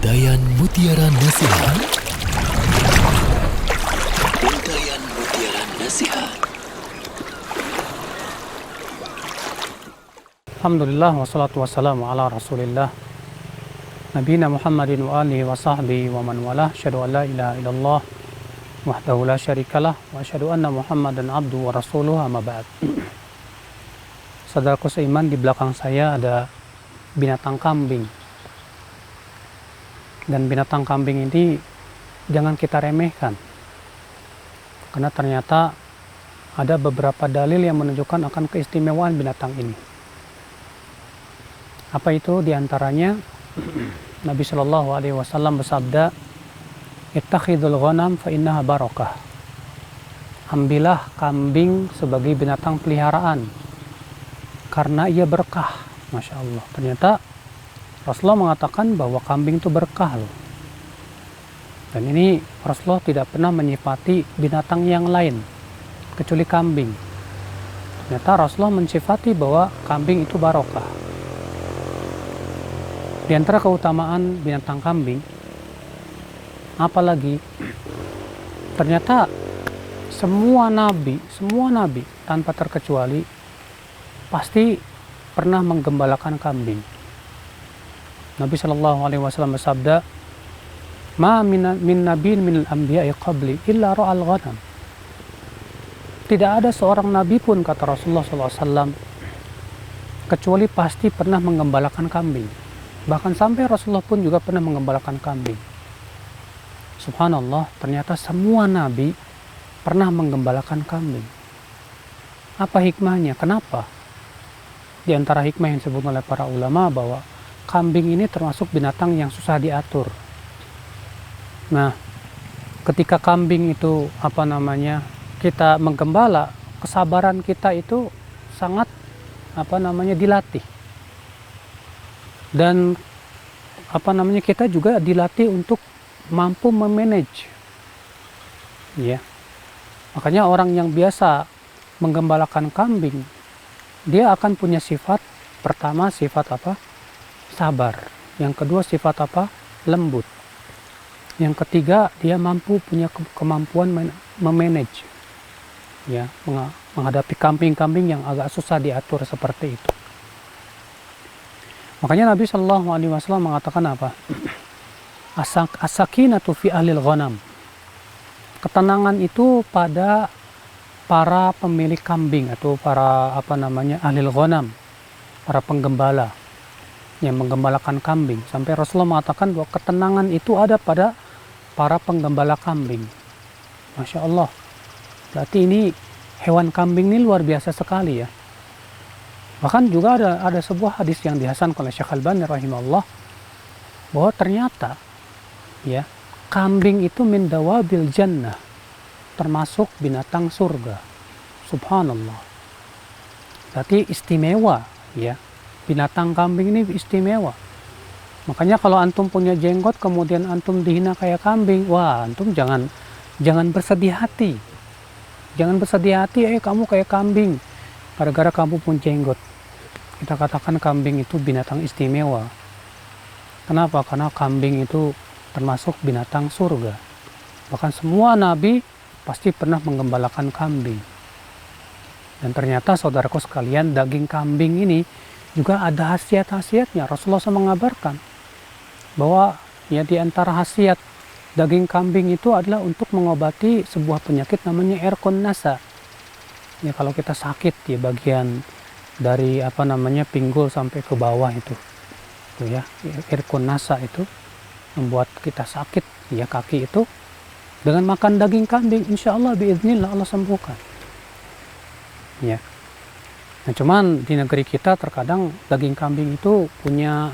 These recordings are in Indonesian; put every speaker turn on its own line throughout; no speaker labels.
Untayan Mutiara Nasihat. Untayan Mutiara Nasihat.
Alhamdulillah wassalatu wassalamu ala rasulillah Nabina Muhammadin wa alihi wa sahbihi wa man walah. Asyhadu an la ilaha illallah wahdahu la syarikalah wa asyhadu anna Muhammadan abduhu wa rasuluh, amma ba'd. Saudaraku seiman, di belakang saya ada binatang kambing. Dan binatang kambing ini jangan kita remehkan, karena ternyata ada beberapa dalil yang menunjukkan akan keistimewaan binatang ini. Apa itu? Diantaranya Nabi Shallallahu Alaihi Wasallam bersabda, "Ittakhidul ghanam fa innaha barakah." Ambillah kambing sebagai binatang peliharaan, karena ia berkah. Masya Allah. Ternyata Rasulullah mengatakan bahwa kambing itu berkah loh. Dan ini Rasulullah tidak pernah menyifati binatang yang lain kecuali kambing. Ternyata Rasulullah mensifati bahwa kambing itu barokah. Di antara keutamaan binatang kambing, apalagi ternyata semua nabi tanpa terkecuali pasti pernah menggembalakan kambing. Nabi Shallallahu Alaihi Wasallam bersabda, "Ma min nabiin min al-anbiya'i qabli illa ra'al ghanam." Tidak ada seorang nabi pun, kata Rasulullah SAW, kecuali pasti pernah menggembalakan kambing. Bahkan sampai Rasulullah pun juga pernah menggembalakan kambing. Subhanallah, ternyata semua nabi pernah menggembalakan kambing. Apa hikmahnya? Kenapa? Di antara hikmah yang disebut oleh para ulama bahwa kambing ini termasuk binatang yang susah diatur. Nah, ketika kambing itu kita menggembala, kesabaran kita itu sangat dilatih. Dan kita juga dilatih untuk mampu memanage. Ya. Makanya orang yang biasa menggembalakan kambing, dia akan punya sifat pertama, sifat sabar. Yang kedua, sifat lembut. Yang ketiga, dia punya kemampuan memanage, ya, menghadapi kambing-kambing yang agak susah diatur seperti itu. Makanya Nabi Shallallahu Alaihi Wasallam mengatakan apa? As-sakinatu fi ahlil ghanam. Ketenangan itu pada para pemilik kambing atau para ahlil ghanam, para penggembala yang menggembalakan kambing. Sampai Rasulullah mengatakan bahwa ketenangan itu ada pada para penggembala kambing. Masya Allah. Berarti ini hewan kambing ini luar biasa sekali ya. Bahkan juga ada sebuah hadis yang dihasankan oleh Syekh Al-Albani rahimahullah, bahwa ternyata ya, kambing itu min dawabil jannah, termasuk binatang surga. Subhanallah. Berarti istimewa ya. Binatang kambing ini istimewa. Makanya kalau antum punya jenggot kemudian antum dihina kayak kambing, wah, antum jangan bersedih hati. Jangan bersedih hati, kamu kayak kambing gara-gara kamu punya jenggot. Kita katakan kambing itu binatang istimewa. Kenapa? Karena kambing itu termasuk binatang surga. Bahkan semua nabi pasti pernah menggembalakan kambing. Dan ternyata saudaraku sekalian, daging kambing ini juga ada khasiat-khasiatnya. Rasulullah SAW mengabarkan bahwa ya, di antara khasiat daging kambing itu adalah untuk mengobati sebuah penyakit namanya irqun nasa. Ya, kalau kita sakit di bagian dari pinggul sampai ke bawah itu ya, irqun nasa itu membuat kita sakit ya, kaki itu, dengan makan daging kambing insya Allah biiznillah Allah sembuhkan ya. Nah, cuman di negeri kita terkadang daging kambing itu punya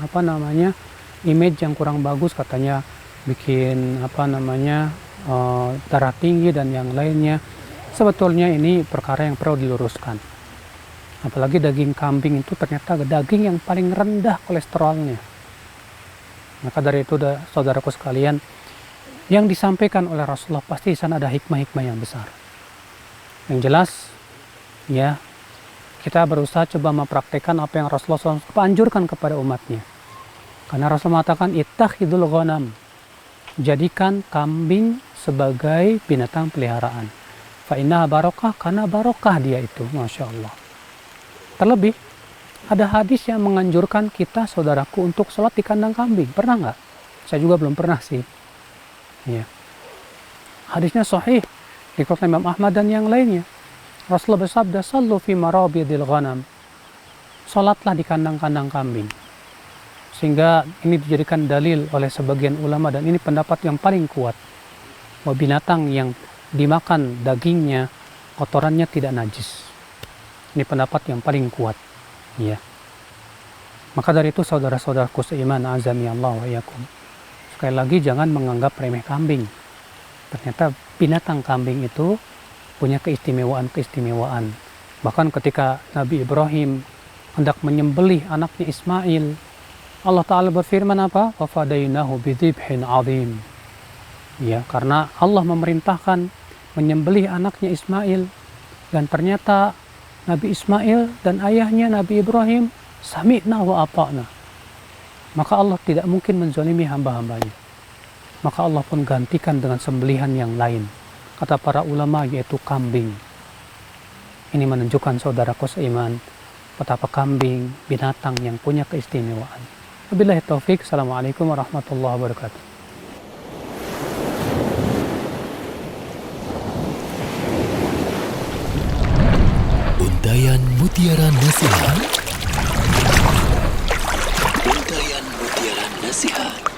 image yang kurang bagus, katanya bikin darah tinggi dan yang lainnya. Sebetulnya ini perkara yang perlu diluruskan. Apalagi daging kambing itu ternyata daging yang paling rendah kolesterolnya. Maka dari itu saudaraku sekalian, yang disampaikan oleh Rasulullah pasti di sana ada hikmah-hikmah yang besar. Yang jelas ya, kita berusaha coba mempraktekkan apa yang Rasulullah SAW anjurkan kepada umatnya. Karena Rasul mengatakan ittakhidul ghanam, jadikan kambing sebagai binatang peliharaan. Fa innaha barokah, karena barokah dia itu, Masya Allah. Terlebih ada hadis yang menganjurkan kita, saudaraku, untuk sholat di kandang kambing. Pernah nggak? Saya juga belum pernah sih. Ya. Hadisnya sahih, dikeluarkan Imam Ahmad dan yang lainnya. Rasulullah bersabda, "Sallu fi marabidil ghanam." Sholatlah di kandang-kandang kambing. Sehingga ini dijadikan dalil oleh sebagian ulama, dan ini pendapat yang paling kuat, bahwa binatang yang dimakan dagingnya, kotorannya tidak najis. Ini pendapat yang paling kuat. Ya. Maka dari itu saudara-saudaraku seiman, azani Allah wa iyakum, sekali lagi jangan menganggap remeh kambing. Ternyata binatang kambing itu punya keistimewaan-keistimewaan. Bahkan ketika Nabi Ibrahim hendak menyembelih anaknya Ismail, Allah Ta'ala berfirman apa? وَفَدَيْنَهُ بِذِبْحٍ عَظِيمٍ. Ya, karena Allah memerintahkan menyembelih anaknya Ismail, dan ternyata Nabi Ismail dan ayahnya Nabi Ibrahim sami'na wa ata'na. Maka Allah tidak mungkin menzalimi hamba-hambanya. Maka Allah pun gantikan dengan sembelihan yang lain, kata para ulama, yaitu kambing. Ini menunjukkan saudaraku seiman, betapa kambing binatang yang punya keistimewaan. Wabillahi taufik. Assalamualaikum warahmatullahi wabarakatuh.
Untayan Mutiara Nasihat. Untayan Mutiara Nasihat.